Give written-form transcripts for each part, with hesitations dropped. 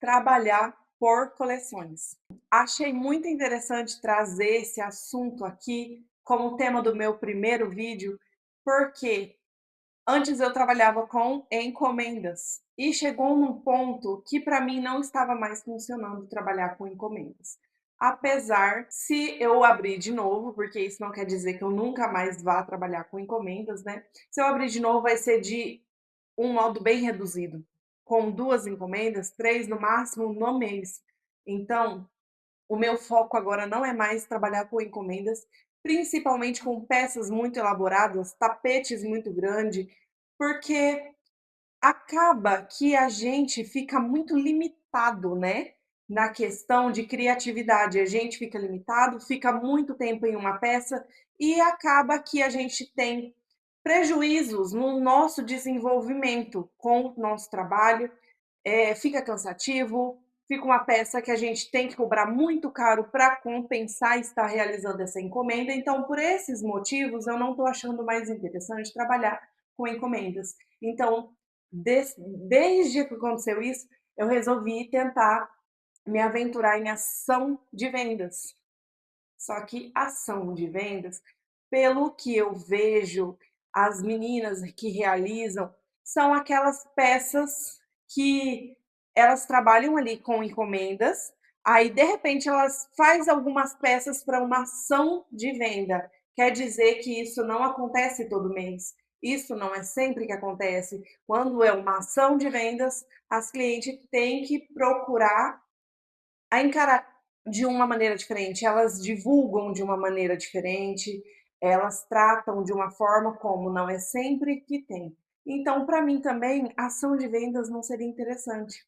trabalhar por coleções. Achei muito interessante trazer esse assunto aqui como tema do meu primeiro vídeo, porque antes eu trabalhava com encomendas e chegou num ponto que para mim não estava mais funcionando trabalhar com encomendas. Apesar, se eu abrir de novo, porque isso não quer dizer que eu nunca mais vá trabalhar com encomendas, né? Se eu abrir de novo, vai ser de um modo bem reduzido, com 2 encomendas, 3 no máximo no mês. Então, o meu foco agora não é mais trabalhar com encomendas, principalmente com peças muito elaboradas, tapetes muito grande, porque acaba que a gente fica muito limitado, né, na questão de criatividade. A gente fica limitado, fica muito tempo em uma peça e acaba que a gente tem prejuízos no nosso desenvolvimento com o nosso trabalho, fica cansativo, fica uma peça que a gente tem que cobrar muito caro para compensar estar realizando essa encomenda. Então, por esses motivos, eu não estou achando mais interessante trabalhar com encomendas. Então, desde que aconteceu isso, eu resolvi tentar me aventurar em ação de vendas. Só que ação de vendas, pelo que eu vejo, as meninas que realizam, são aquelas peças que elas trabalham ali com encomendas, aí de repente elas faz algumas peças para uma ação de venda. Quer dizer que isso não acontece todo mês. Isso não é sempre que acontece. Quando é uma ação de vendas, as clientes têm que procurar a encarar de uma maneira diferente, elas divulgam de uma maneira diferente, elas tratam de uma forma como não é sempre que tem. Então, para mim também, ação de vendas não seria interessante.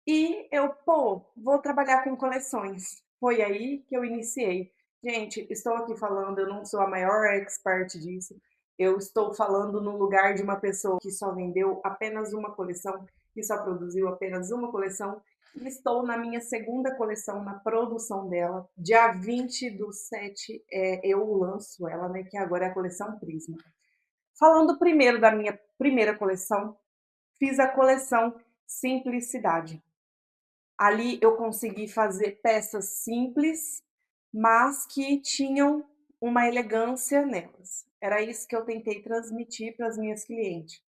E eu, pô, vou trabalhar com coleções. Foi aí que eu iniciei. Gente, estou aqui falando, eu não sou a maior expert disso. Eu estou falando no lugar de uma pessoa que só vendeu apenas uma coleção, que só produziu apenas uma coleção. E estou na minha segunda coleção, na produção dela. Dia 20/7, eu lanço ela, né? Que agora é a coleção Prisma. Falando primeiro da minha primeira coleção, fiz a coleção Simplicidade. Ali eu consegui fazer peças simples, mas que tinham uma elegância nelas. Era isso que eu tentei transmitir para as minhas clientes.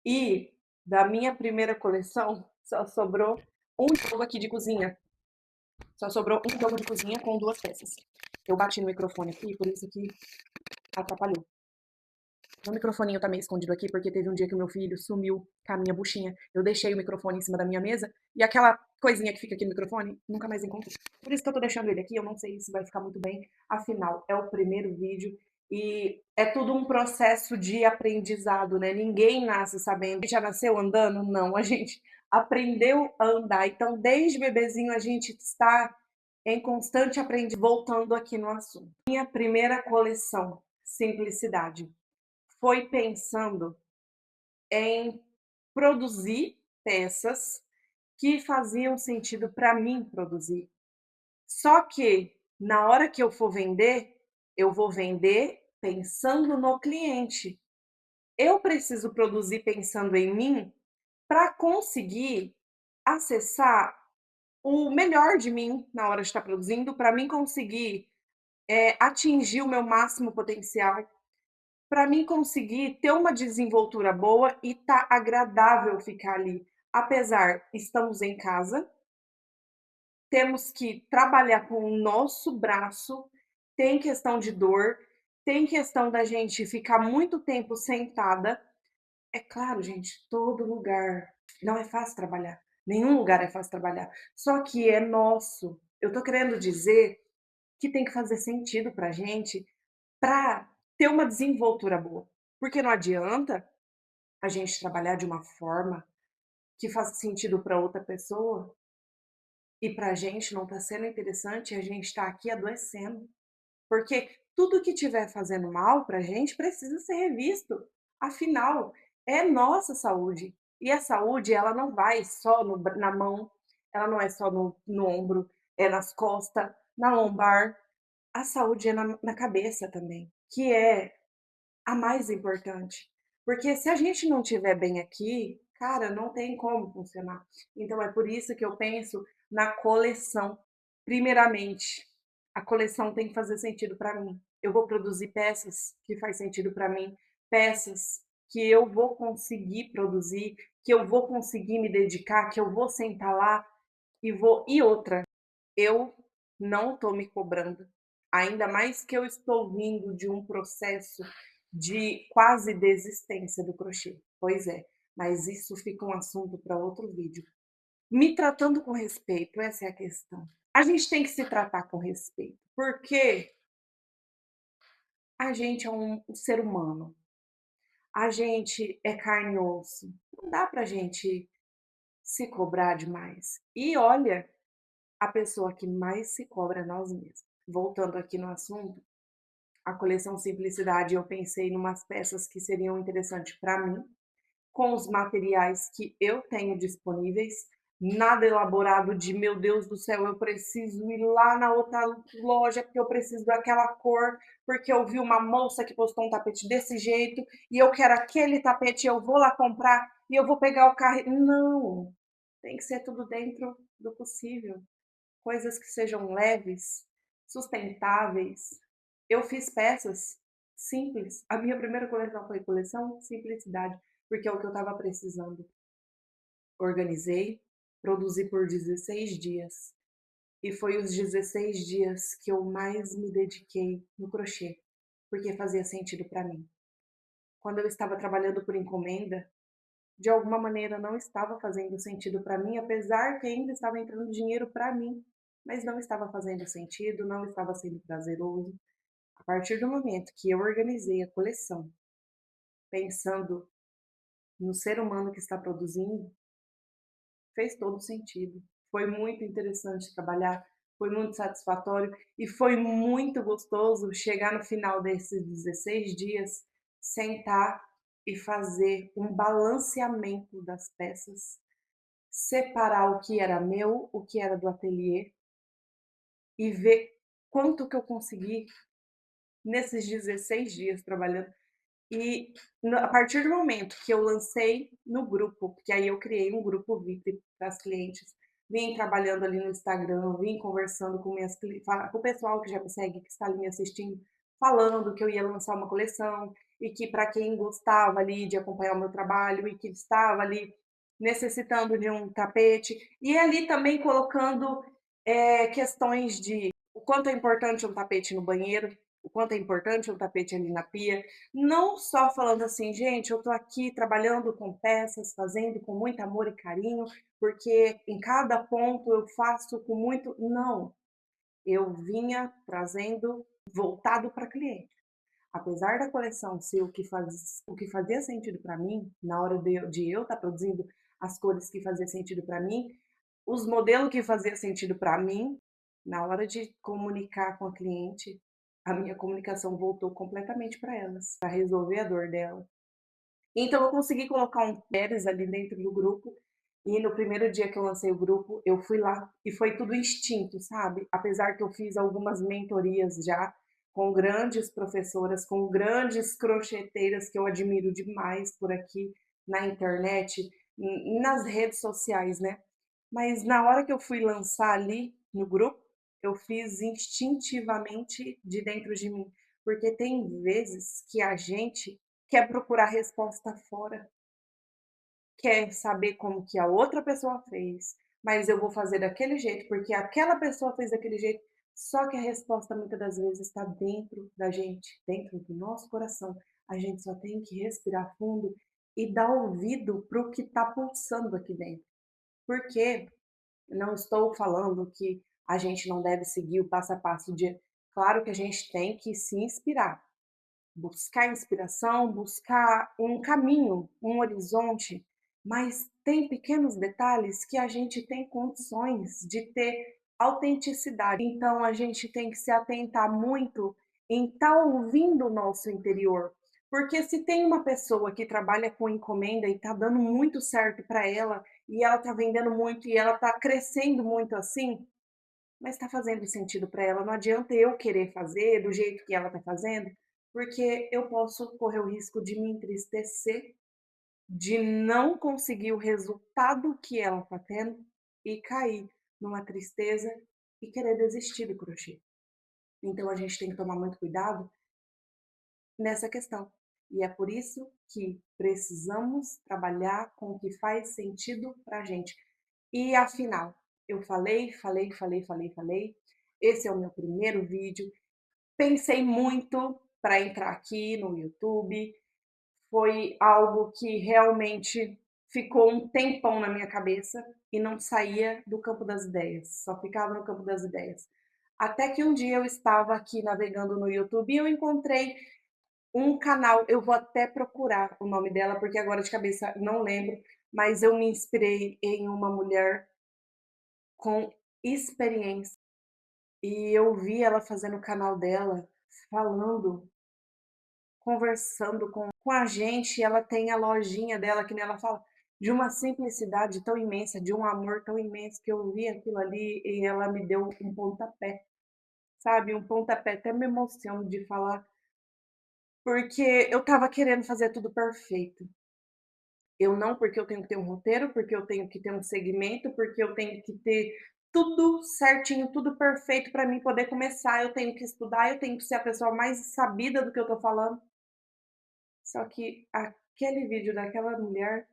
E da minha primeira coleção, só sobrou um jogo aqui de cozinha. Só sobrou um jogo de cozinha com 2 peças. Eu bati no microfone aqui, por isso que atrapalhou. O microfoninho tá meio escondido aqui, porque teve um dia que o meu filho sumiu com a minha buchinha. Eu deixei o microfone em cima da minha mesa e aquela coisinha que fica aqui no microfone, nunca mais encontrei. Por isso que eu tô deixando ele aqui, eu não sei se vai ficar muito bem. Afinal, é o primeiro vídeo e é tudo um processo de aprendizado, né? Ninguém nasce sabendo. A gente já nasceu andando? Não, a gente aprendeu a andar. Então, desde bebezinho, a gente está em constante aprendizado. Voltando aqui no assunto. Minha primeira coleção, Simplicidade, foi pensando em produzir peças que faziam sentido para mim produzir. Só que na hora que eu for vender, eu vou vender pensando no cliente. Eu preciso produzir pensando em mim para conseguir acessar o melhor de mim na hora de estar produzindo, para mim conseguir atingir o meu máximo potencial, para mim conseguir ter uma desenvoltura boa e tá agradável ficar ali. Apesar, estamos em casa, temos que trabalhar com o nosso braço, tem questão de dor, tem questão da gente ficar muito tempo sentada. É claro, gente, todo lugar não é fácil trabalhar, nenhum lugar é fácil trabalhar, só que é nosso. Eu tô querendo dizer que tem que fazer sentido pra gente, para ter uma desenvoltura boa. Porque não adianta a gente trabalhar de uma forma que faça sentido para outra pessoa e para a gente não está sendo interessante, e a gente está aqui adoecendo. Porque tudo que estiver fazendo mal para a gente precisa ser revisto. Afinal, é nossa saúde. E a saúde, ela não vai só na mão, ela não é só no ombro, é nas costas, na lombar. A saúde é na cabeça também, que é a mais importante. Porque se a gente não estiver bem aqui, Cara, não tem como funcionar. Então é por isso que eu penso na coleção. Primeiramente, a coleção tem que fazer sentido para mim. Eu vou produzir peças que faz sentido para mim, peças que eu vou conseguir produzir, que eu vou conseguir me dedicar, que eu vou sentar lá e vou. E outra, eu não estou me cobrando, ainda mais que eu estou vindo de um processo de quase desistência do crochê. Pois é, mas isso fica um assunto para outro vídeo. Me tratando com respeito, essa é a questão. A gente tem que se tratar com respeito, porque a gente é um ser humano, a gente é carne e osso, não dá pra gente se cobrar demais. E olha, a pessoa que mais se cobra é nós mesmos. Voltando aqui no assunto, a coleção Simplicidade, eu pensei em umas peças que seriam interessantes para mim, com os materiais que eu tenho disponíveis, nada elaborado de meu Deus do céu, eu preciso ir lá na outra loja porque eu preciso daquela cor, porque eu vi uma moça que postou um tapete desse jeito e eu quero aquele tapete, eu vou lá comprar e eu vou pegar o carro. Não, tem que ser tudo dentro do possível, coisas que sejam leves, sustentáveis. Eu fiz peças simples. A minha primeira coleção foi coleção Simplicidade, porque é o que eu estava precisando. Organizei, produzi por 16 dias. E foi os 16 dias que eu mais me dediquei no crochê, porque fazia sentido para mim. Quando eu estava trabalhando por encomenda, de alguma maneira não estava fazendo sentido para mim, apesar que ainda estava entrando dinheiro para mim, mas não estava fazendo sentido, não estava sendo prazeroso. A partir do momento que eu organizei a coleção, pensando no ser humano que está produzindo, fez todo sentido. Foi muito interessante trabalhar, foi muito satisfatório e foi muito gostoso chegar no final desses 16 dias, sentar e fazer um balanceamento das peças, separar o que era meu, o que era do ateliê e ver quanto que eu consegui nesses 16 dias trabalhando. E a partir do momento que eu lancei no grupo, porque aí eu criei um grupo VIP para as clientes, vim trabalhando ali no Instagram, vim conversando com, com o pessoal que já me segue, que está ali me assistindo, falando que eu ia lançar uma coleção e que para quem gostava ali de acompanhar o meu trabalho e que estava ali necessitando de um tapete, e ali também colocando questões de o quanto é importante um tapete no banheiro, o quanto é importante um tapete ali na pia, não só falando assim, gente, eu estou aqui trabalhando com peças, fazendo com muito amor e carinho, porque em cada ponto eu faço com muito. Não, eu vinha trazendo voltado para cliente. Apesar da coleção ser o que fazia sentido para mim, na hora de eu estar produzindo as cores que fazia sentido para mim, os modelos que fazia sentido para mim, na hora de comunicar com a cliente, a minha comunicação voltou completamente para elas, para resolver a dor dela. Então eu consegui colocar um mulheres ali dentro do grupo, e no primeiro dia que eu lancei o grupo, eu fui lá e foi tudo instinto, sabe? Apesar que eu fiz algumas mentorias já com grandes professoras, com grandes crocheteiras que eu admiro demais por aqui na internet, nas redes sociais, né? Mas na hora que eu fui lançar ali no grupo, eu fiz instintivamente de dentro de mim, porque tem vezes que a gente quer procurar resposta fora, quer saber como que a outra pessoa fez, mas eu vou fazer daquele jeito, porque aquela pessoa fez daquele jeito, só que a resposta muitas das vezes está dentro da gente, dentro do nosso coração. A gente só tem que respirar fundo e dar ouvido para o que está pulsando aqui dentro. Porque não estou falando que a gente não deve seguir o passo a passo de. Claro que a gente tem que se inspirar, buscar inspiração, buscar um caminho, um horizonte, mas tem pequenos detalhes que a gente tem condições de ter autenticidade. Então a gente tem que se atentar muito em estar ouvindo o nosso interior. Porque se tem uma pessoa que trabalha com encomenda e está dando muito certo para ela, e ela está vendendo muito e ela está crescendo muito assim, mas está fazendo sentido para ela. Não adianta eu querer fazer do jeito que ela está fazendo, porque eu posso correr o risco de me entristecer de não conseguir o resultado que ela está tendo e cair numa tristeza e querer desistir do crochê. Então a gente tem que tomar muito cuidado nessa questão. E é por isso que precisamos trabalhar com o que faz sentido para a gente. E afinal, eu falei, falei, falei, falei, falei. Esse é o meu primeiro vídeo. Pensei muito para entrar aqui no YouTube. Foi algo que realmente ficou um tempão na minha cabeça e não saía do campo das ideias, só ficava no campo das ideias. Até que um dia eu estava aqui navegando no YouTube e eu encontrei um canal, eu vou até procurar o nome dela, porque agora de cabeça não lembro, mas eu me inspirei em uma mulher com experiência. E eu vi ela fazendo o canal dela, falando, conversando com a gente, ela tem a lojinha dela, que nem ela fala, de uma simplicidade tão imensa, de um amor tão imenso, que eu vi aquilo ali e ela me deu um pontapé, sabe, um pontapé, até me emociono de falar, porque eu estava querendo fazer tudo perfeito. Eu não, porque eu tenho que ter um roteiro, porque eu tenho que ter um segmento, porque eu tenho que ter tudo certinho, tudo perfeito para mim poder começar, eu tenho que estudar, eu tenho que ser a pessoa mais sabida do que eu estou falando. Só que aquele vídeo daquela mulher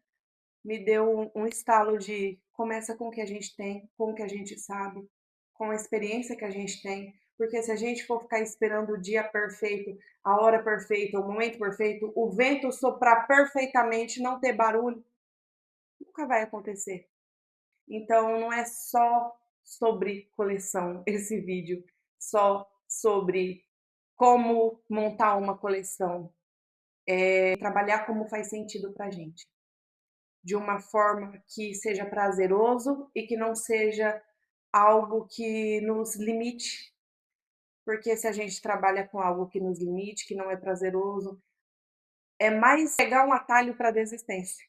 me deu um estalo de começa com o que a gente tem, com o que a gente sabe, com a experiência que a gente tem, porque se a gente for ficar esperando o dia perfeito, a hora perfeita, o momento perfeito, o vento soprar perfeitamente, não ter barulho, nunca vai acontecer. Então não é só sobre coleção esse vídeo, só sobre como montar uma coleção, é trabalhar como faz sentido para a gente, de uma forma que seja prazeroso e que não seja algo que nos limite, porque se a gente trabalha com algo que nos limite, que não é prazeroso, é mais pegar um atalho para a desistência,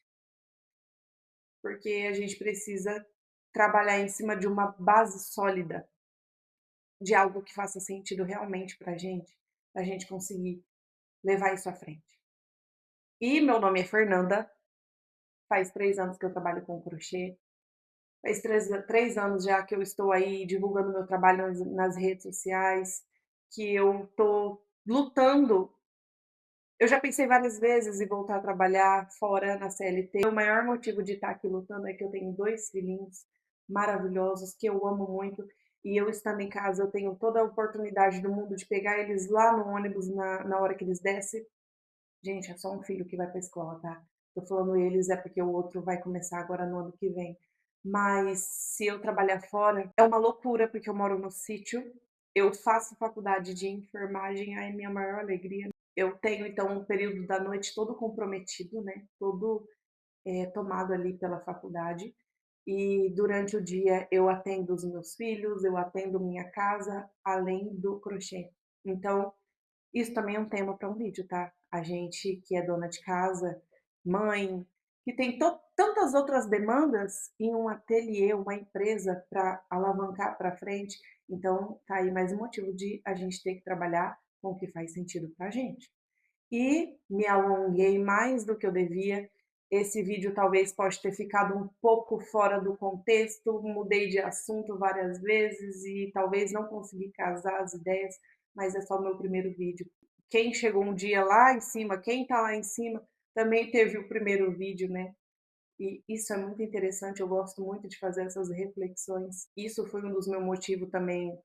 porque a gente precisa trabalhar em cima de uma base sólida, de algo que faça sentido realmente pra gente conseguir levar isso à frente. E meu nome é Fernanda, faz 3 anos que eu trabalho com crochê, faz 3 anos já que eu estou aí divulgando meu trabalho nas redes sociais, que eu tô lutando. Eu já pensei várias vezes em voltar a trabalhar fora na CLT. O maior motivo de estar aqui lutando é que eu tenho 2 filhinhos maravilhosos que eu amo muito, e eu estando em casa, eu tenho toda a oportunidade do mundo de pegar eles lá no ônibus na hora que eles descem. Gente, é só um filho que vai para a escola, tá? Tô falando eles é porque o outro vai começar agora no ano que vem. Mas se eu trabalhar fora, é uma loucura, porque eu moro no sítio, eu faço faculdade de enfermagem, aí é minha maior alegria. Eu tenho, então, um período da noite todo comprometido, né, todo, tomado ali pela faculdade, e durante o dia eu atendo os meus filhos, eu atendo minha casa, além do crochê. Então, isso também é um tema para um vídeo, tá? A gente que é dona de casa, mãe, que tem tantas outras demandas em um ateliê, uma empresa para alavancar para frente, então tá aí mais um motivo de a gente ter que trabalhar com o que faz sentido para a gente. E me alonguei mais do que eu devia. Esse vídeo talvez pode ter ficado um pouco fora do contexto, mudei de assunto várias vezes e talvez não consegui casar as ideias, mas é só o meu primeiro vídeo. Quem chegou um dia lá em cima, quem está lá em cima, também teve o primeiro vídeo, né? E isso é muito interessante, eu gosto muito de fazer essas reflexões. Isso foi um dos meus motivos também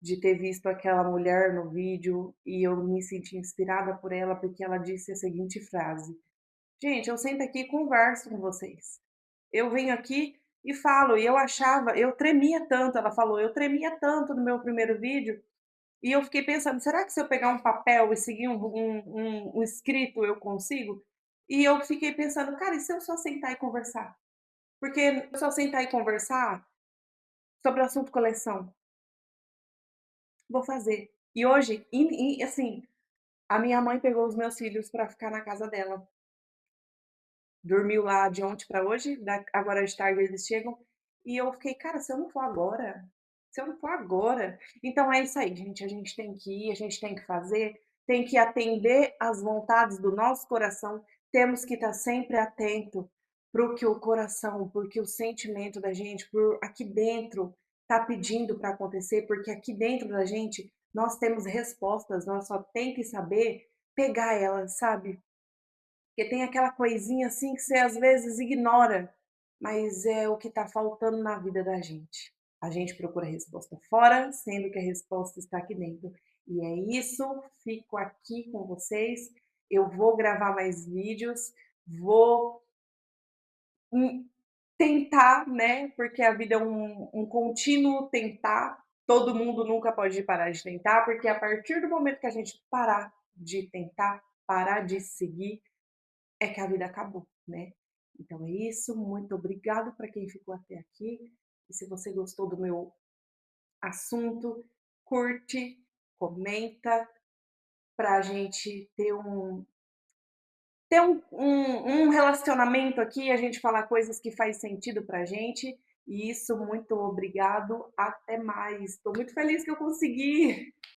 de ter visto aquela mulher no vídeo e eu me senti inspirada por ela, porque ela disse a seguinte frase: "Gente, eu sento aqui e converso com vocês. Eu venho aqui e falo", e eu achava, eu tremia tanto, ela falou, "eu tremia tanto no meu primeiro vídeo", e eu fiquei pensando: "Será que se eu pegar um papel e seguir um escrito eu consigo?". E eu fiquei pensando: "Cara, e se eu só sentar e conversar?". Porque se eu só sentar e conversar sobre o assunto coleção, vou fazer. E hoje, assim, a minha mãe pegou os meus filhos para ficar na casa dela. Dormiu lá de ontem para hoje, agora de tarde eles chegam, e eu fiquei: "Cara, se eu não for agora, se eu não for agora". Então é isso aí, gente, a gente tem que ir, a gente tem que fazer, tem que atender às vontades do nosso coração, temos que estar sempre atento para o que o coração, porque o sentimento da gente, por aqui dentro, está pedindo para acontecer, porque aqui dentro da gente nós temos respostas, nós só tem que saber pegar elas, sabe? Porque tem aquela coisinha assim que você às vezes ignora, mas é o que está faltando na vida da gente. A gente procura a resposta fora, sendo que a resposta está aqui dentro. E é isso, fico aqui com vocês. Eu vou gravar mais vídeos, vou tentar, né? Porque a vida é um contínuo tentar. Todo mundo nunca pode parar de tentar, porque a partir do momento que a gente parar de tentar, parar de seguir, é que a vida acabou, né. Então é isso, muito obrigado para quem ficou até aqui, e se você gostou do meu assunto, curte, comenta, para a gente ter um relacionamento aqui, a gente falar coisas que faz sentido pra gente, e isso, muito obrigado, até mais. Estou muito feliz que eu consegui.